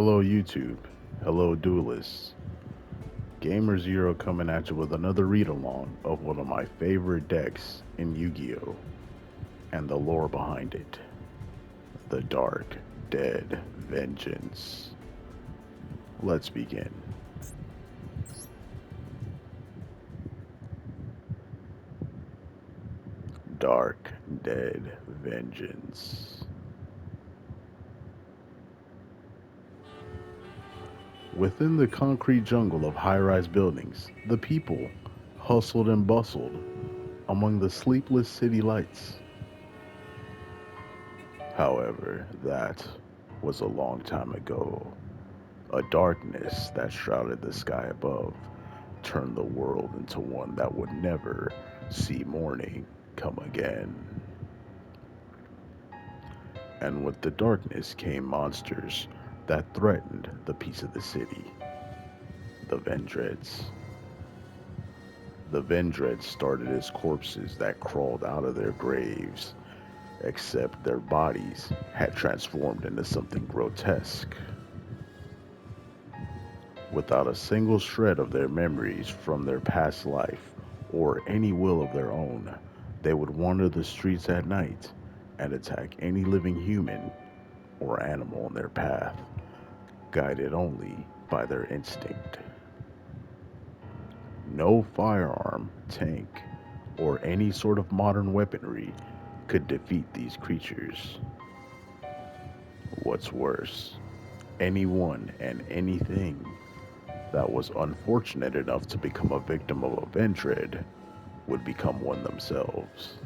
Hello YouTube, hello duelists. GamerZero coming at you with another read-along of one of my favorite decks in Yu-Gi-Oh! And the lore behind it. The Dark Dead Vengeance. Let's begin. Dark Dead Vengeance. Within the concrete jungle of high-rise buildings, the people hustled and bustled among the sleepless city lights. However, that was a long time ago. A darkness that shrouded the sky above turned the world into one that would never see morning come again. And with the darkness came monsters that threatened the peace of the city. The Vendreads. The Vendreads started as corpses that crawled out of their graves, except their bodies had transformed into something grotesque. Without a single shred of their memories from their past life or any will of their own, they would wander the streets at night and attack any living human or animal in their path, guided only by their instinct. No firearm, tank, or any sort of modern weaponry could defeat these creatures. What's worse, anyone and anything that was unfortunate enough to become a victim of a Vendread would become one themselves.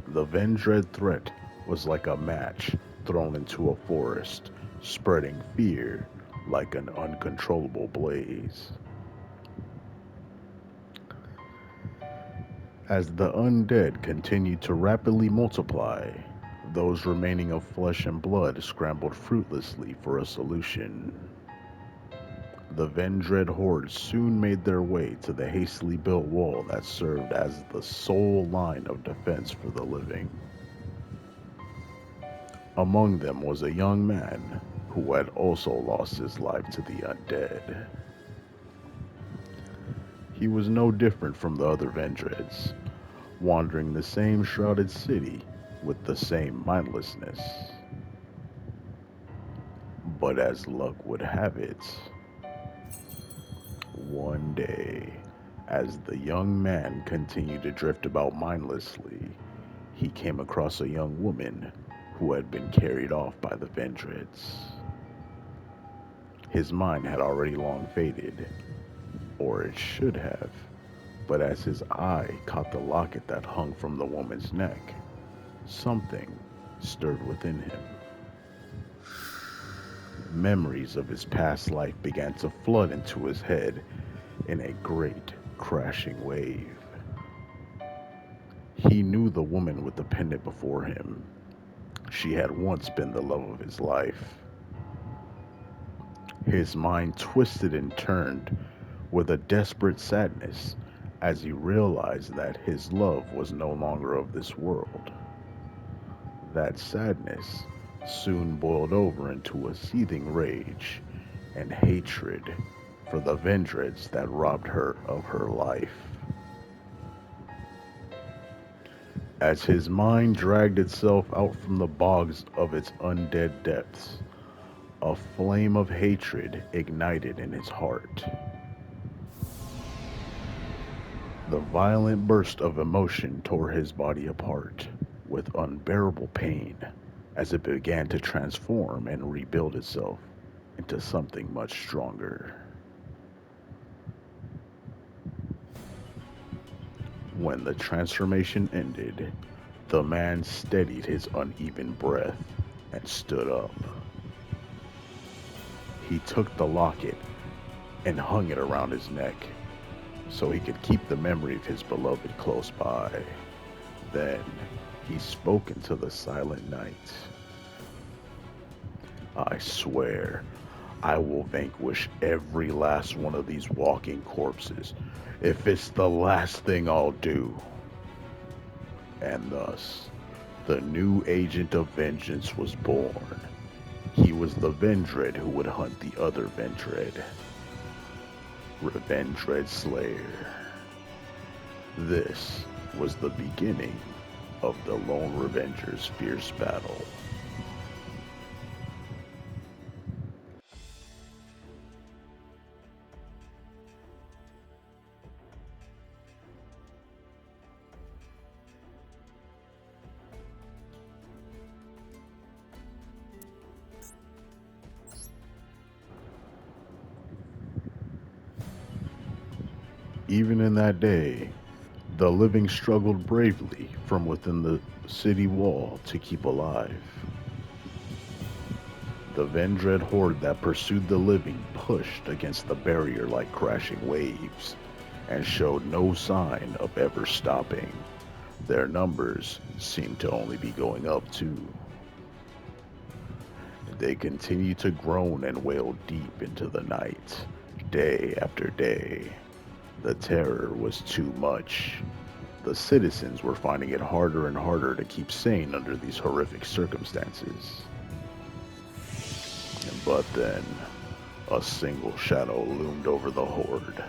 The Vendread threat was like a match thrown into a forest, spreading fear like an uncontrollable blaze. As the undead continued to rapidly multiply, those remaining of flesh and blood scrambled fruitlessly for a solution. The Vendread hordes soon made their way to the hastily built wall that served as the sole line of defense for the living. Among them was a young man who had also lost his life to the undead. He was no different from the other Vendreads, wandering the same shrouded city with the same mindlessness. But as luck would have it, one day, as the young man continued to drift about mindlessly, he came across a young woman who had been carried off by the Vendreads. His mind had already long faded, or it should have, but as his eye caught the locket that hung from the woman's neck, something stirred within him. Memories of his past life began to flood into his head in a great crashing wave. He knew the woman with the pendant before him. She had once been the love of his life. His mind twisted and turned with a desperate sadness as he realized that his love was no longer of this world. That sadness soon boiled over into a seething rage and hatred for the Vendreads that robbed her of her life. As his mind dragged itself out from the bogs of its undead depths, a flame of hatred ignited in his heart. The violent burst of emotion tore his body apart with unbearable pain as it began to transform and rebuild itself into something much stronger. When the transformation ended, the man steadied his uneven breath and stood up. He took the locket and hung it around his neck so he could keep the memory of his beloved close by. Then he spoke into the silent night. I swear, I will vanquish every last one of these walking corpses if it's the last thing I'll do. And thus, the new agent of vengeance was born. He was the Vendread who would hunt the other Vendread, Revendread Slayer. This was the beginning of the Lone Revenger's fierce battle. Even in that day, the living struggled bravely from within the city wall to keep alive. The Vendread horde that pursued the living pushed against the barrier like crashing waves and showed no sign of ever stopping. Their numbers seemed to only be going up too. They continued to groan and wail deep into the night, day after day. The terror was too much. The citizens were finding it harder and harder to keep sane under these horrific circumstances. But then, a single shadow loomed over the horde.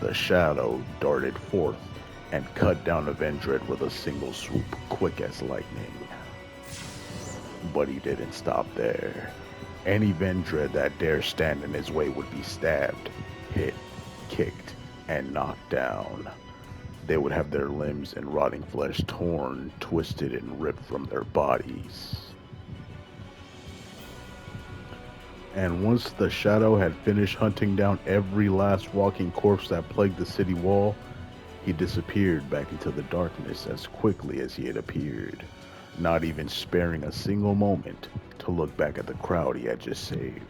The shadow darted forth and cut down Avendred with a single swoop, quick as lightning. But he didn't stop there. Any Vendread that dare stand in his way would be stabbed, hit, kicked, and knocked down. They would have their limbs and rotting flesh torn, twisted, and ripped from their bodies. And once the Shadow had finished hunting down every last walking corpse that plagued the city wall, he disappeared back into the darkness as quickly as he had appeared, not even sparing a single moment to look back at the crowd he had just saved.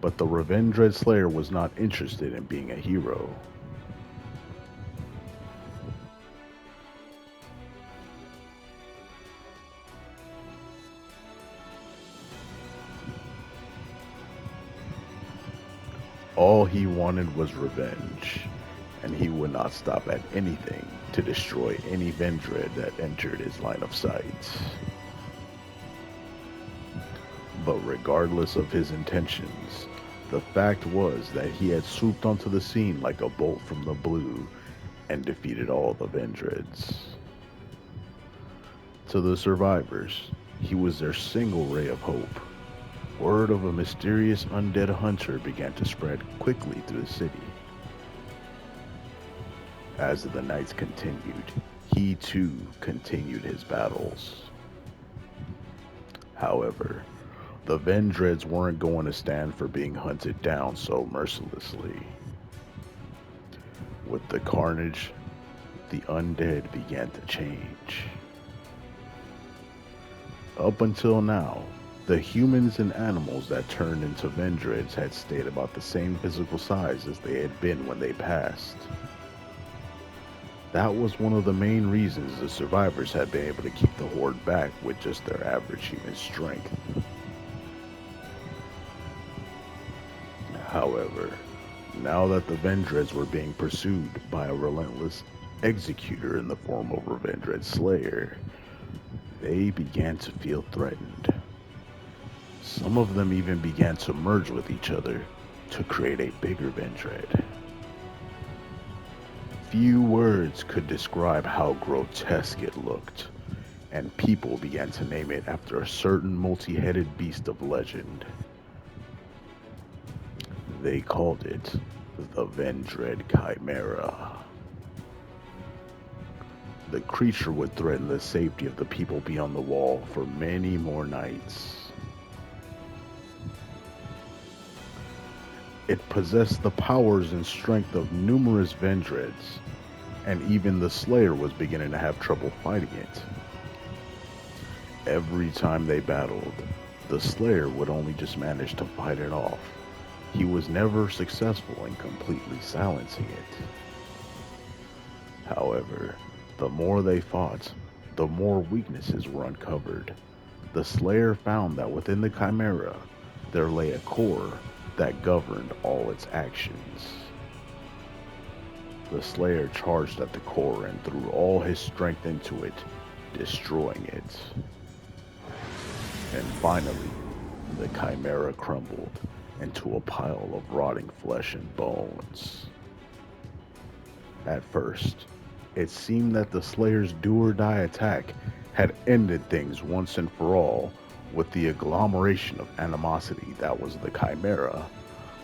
But the Revendread Slayer was not interested in being a hero. All he wanted was revenge, and he would not stop at anything to destroy any Vendread that entered his line of sight. But regardless of his intentions, the fact was that he had swooped onto the scene like a bolt from the blue and defeated all the Vendreads. To the survivors, he was their single ray of hope. Word of a mysterious undead hunter began to spread quickly through the city. As the nights continued, he too continued his battles. However, the Vendreads weren't going to stand for being hunted down so mercilessly. With the carnage, the undead began to change. Up until now, the humans and animals that turned into Vendreads had stayed about the same physical size as they had been when they passed. That was one of the main reasons the survivors had been able to keep the horde back with just their average human strength. However, now that the Vendreads were being pursued by a relentless executor in the form of Revendread Slayer, they began to feel threatened. Some of them even began to merge with each other to create a bigger Vendread. Few words could describe how grotesque it looked, and people began to name it after a certain multi-headed beast of legend. They called it the Vendread Chimera. The creature would threaten the safety of the people beyond the wall for many more nights. It possessed the powers and strength of numerous Vendreads, and even the Slayer was beginning to have trouble fighting it. Every time they battled, the Slayer would only just manage to fight it off. He was never successful in completely silencing it. However, the more they fought, the more weaknesses were uncovered. The Slayer found that within the Chimera, there lay a core that governed all its actions. The Slayer charged at the core and threw all his strength into it, destroying it. And finally, the chimera crumbled into a pile of rotting flesh and bones. At first, it seemed that the Slayer's do-or-die attack had ended things once and for all with the agglomeration of animosity that was the chimera,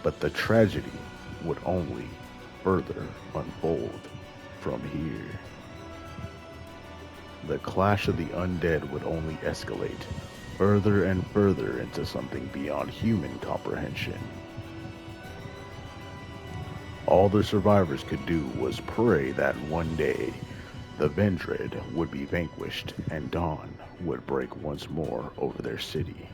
but the tragedy would only further unfold from here. The clash of the undead would only escalate further and further into something beyond human comprehension. All the survivors could do was pray that one day the Vendred would be vanquished and dawn would break once more over their city.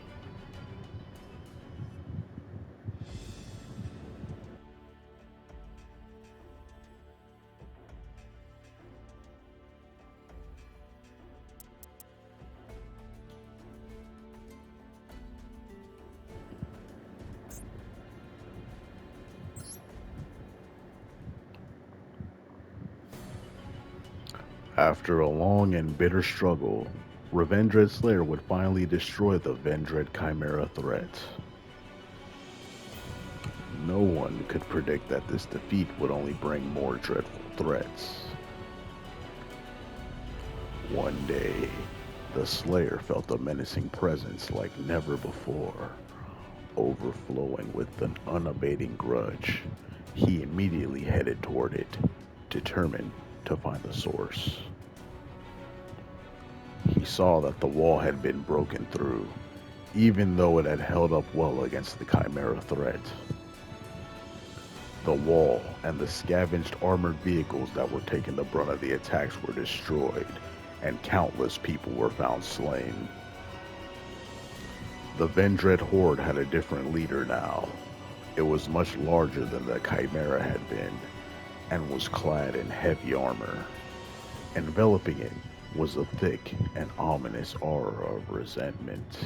After a long and bitter struggle, Revendred Slayer would finally destroy the Vendred Chimera threat. No one could predict that this defeat would only bring more dreadful threats. One day, the Slayer felt a menacing presence like never before. Overflowing with an unabating grudge, he immediately headed toward it, determined to find the source. He saw that the wall had been broken through, even though it had held up well against the Chimera threat. The wall and the scavenged armored vehicles that were taking the brunt of the attacks were destroyed, and countless people were found slain. The Vendred horde had a different leader now. It was much larger than the Chimera had been, and was clad in heavy armor. Enveloping it was a thick and ominous aura of resentment.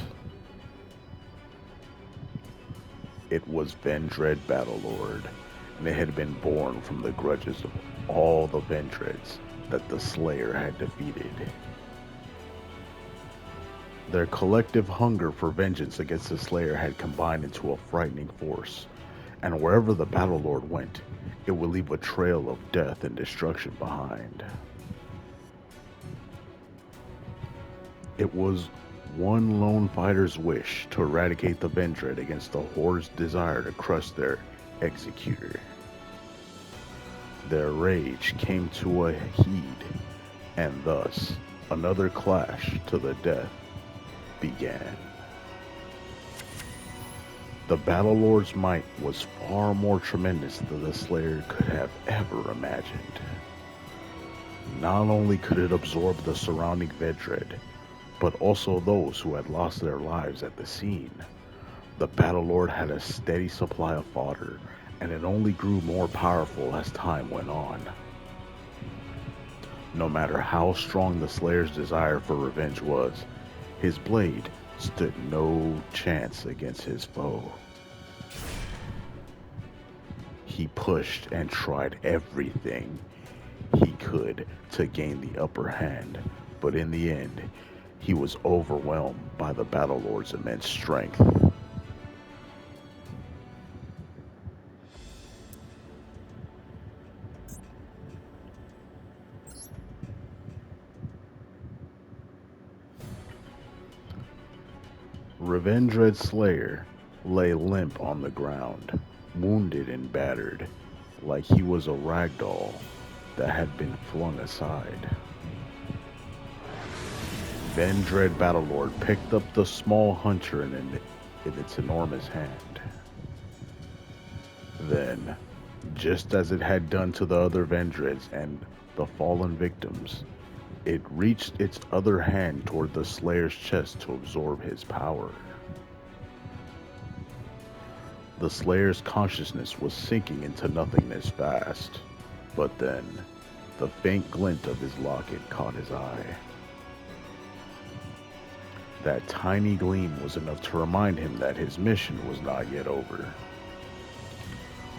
It was Vendred Battlelord, and it had been born from the grudges of all the Vendreds that the Slayer had defeated. Their collective hunger for vengeance against the Slayer had combined into a frightening force, and wherever the Battlelord went, it would leave a trail of death and destruction behind. It was one lone fighter's wish to eradicate the Vendred against the Horde's desire to crush their executor. Their rage came to a head, and thus another clash to the death began. The Battlelord's might was far more tremendous than the Slayer could have ever imagined. Not only could it absorb the surrounding Vendred, but also those who had lost their lives at the scene. The Battlelord had a steady supply of fodder, and it only grew more powerful as time went on. No matter how strong the Slayer's desire for revenge was, his blade stood no chance against his foe. He pushed and tried everything he could to gain the upper hand, but in the end, he was overwhelmed by the Battlelord's immense strength. Revendred Slayer lay limp on the ground, wounded and battered, like he was a rag doll that had been flung aside. Vendred Battlelord picked up the small hunter in its enormous hand. Then, just as it had done to the other Vendreds and the fallen victims, it reached its other hand toward the Slayer's chest to absorb his power. The Slayer's consciousness was sinking into nothingness fast, but then the faint glint of his locket caught his eye. That tiny gleam was enough to remind him that his mission was not yet over.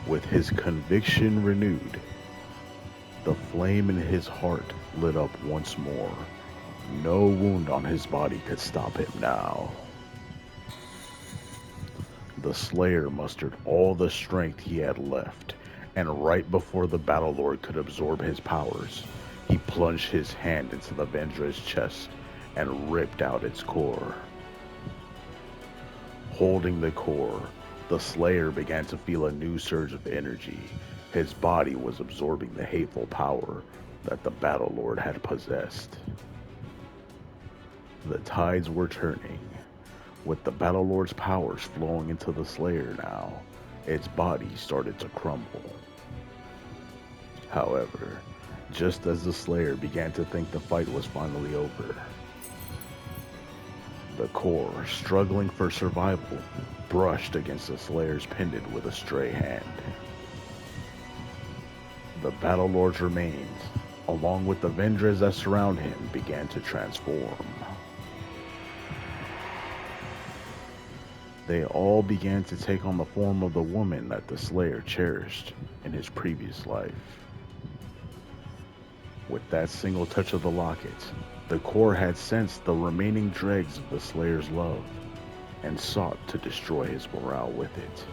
With his conviction renewed, the flame in his heart lit up once more. No wound on his body could stop him now. The Slayer mustered all the strength he had left, and right before the Battle Lord could absorb his powers, he plunged his hand into the Vendra's chest and ripped out its core. Holding the core, the Slayer began to feel a new surge of energy. His body was absorbing the hateful power that the Battle Lord had possessed. The tides were turning. With the Battle Lord's powers flowing into the Slayer now, its body started to crumble. However, just as the Slayer began to think the fight was finally over, the core, struggling for survival, brushed against the Slayer's pendant with a stray hand. The Battle Lord's remains, along with the Vendras that surround him, began to transform. They all began to take on the form of the woman that the Slayer cherished in his previous life. With that single touch of the locket, the core had sensed the remaining dregs of the Slayer's love and sought to destroy his morale with it.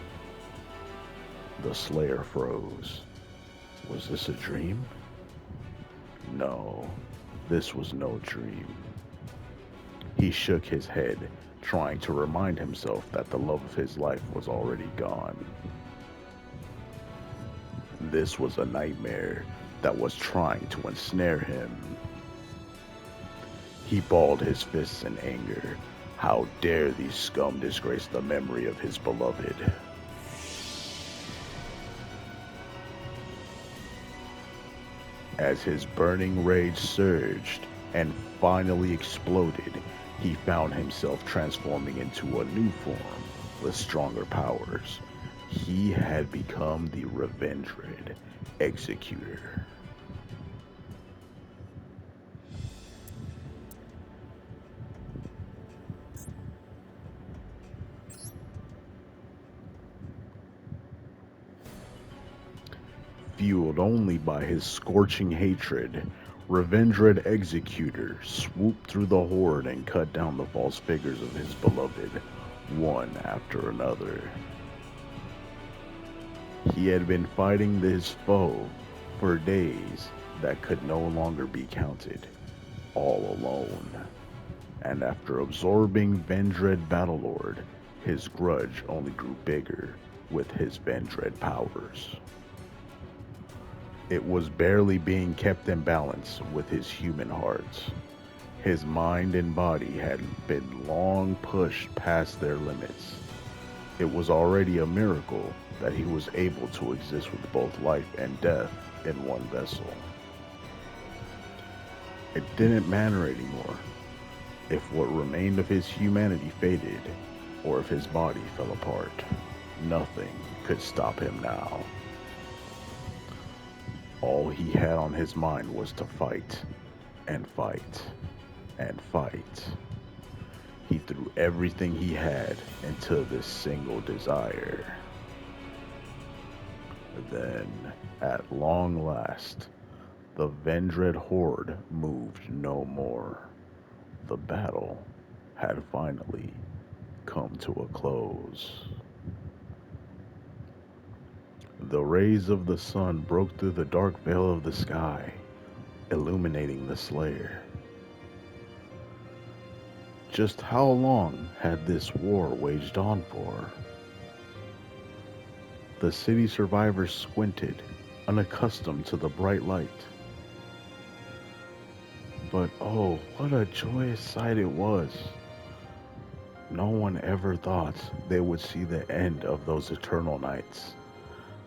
The Slayer froze. Was this a dream? No, this was no dream. He shook his head, trying to remind himself that the love of his life was already gone. This was a nightmare that was trying to ensnare him. He balled his fists in anger. How dare these scum disgrace the memory of his beloved? As his burning rage surged and finally exploded, he found himself transforming into a new form with stronger powers. He had become the Revendred Executor. Fueled only by his scorching hatred, Revendred Executor swooped through the horde and cut down the false figures of his beloved, one after another. He had been fighting this foe for days that could no longer be counted, all alone. And after absorbing Vendred Battlelord, his grudge only grew bigger with his Vendred powers. It was barely being kept in balance with his human heart. His mind and body had been long pushed past their limits. It was already a miracle that he was able to exist with both life and death in one vessel. It didn't matter anymore if what remained of his humanity faded or if his body fell apart. Nothing could stop him now. All he had on his mind was to fight and fight and fight. He threw everything he had into this single desire. Then, at long last, the Vendred horde moved no more. The battle had finally come to a close. The rays of the sun broke through the dark veil of the sky, illuminating the Slayer. Just how long had this war waged on for? The city survivors squinted, unaccustomed to the bright light. But oh, what a joyous sight it was. No one ever thought they would see the end of those eternal nights.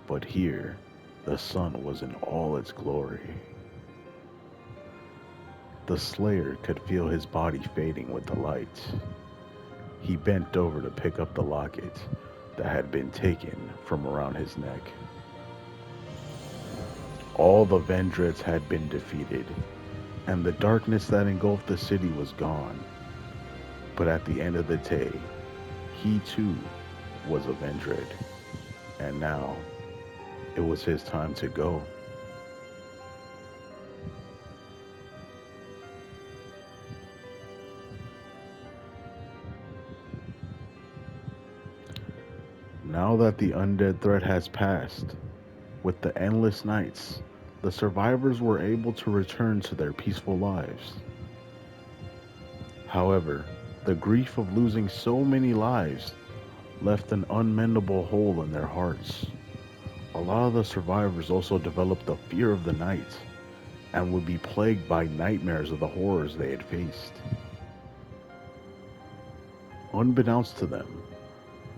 But here, the sun was in all its glory. The Slayer could feel his body fading with the light. He bent over to pick up the locket that had been taken from around his neck. All the Vendreds had been defeated, and the darkness that engulfed the city was gone. But at the end of the day, he too was a Vendred, and now it was his time to go. Now that the undead threat has passed, with the endless nights, the survivors were able to return to their peaceful lives. However, the grief of losing so many lives left an unmendable hole in their hearts. A lot of the survivors also developed a fear of the night and would be plagued by nightmares of the horrors they had faced. Unbeknownst to them,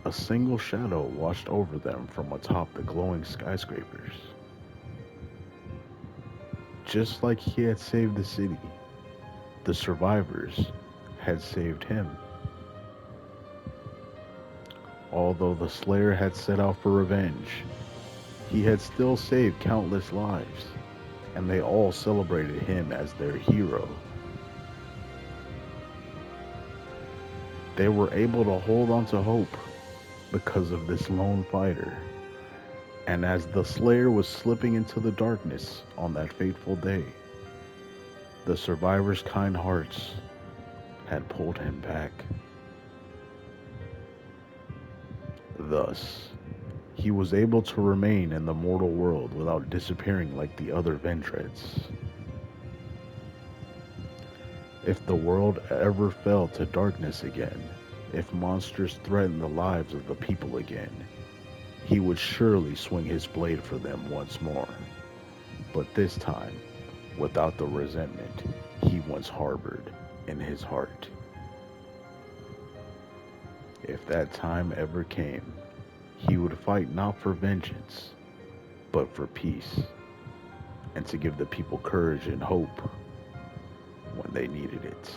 a single shadow watched over them from atop the glowing skyscrapers. Just like he had saved the city, the survivors had saved him. Although the Slayer had set out for revenge, he had still saved countless lives, and they all celebrated him as their hero. They were able to hold on to hope because of this lone fighter. And as the Slayer was slipping into the darkness on that fateful day, the survivors' kind hearts had pulled him back. Thus, he was able to remain in the mortal world without disappearing like the other Ventreds. If the world ever fell to darkness again, if monsters threatened the lives of the people again, he would surely swing his blade for them once more. But this time, without the resentment he once harbored in his heart. If that time ever came, he would fight not for vengeance, but for peace, and to give the people courage and hope when they needed it.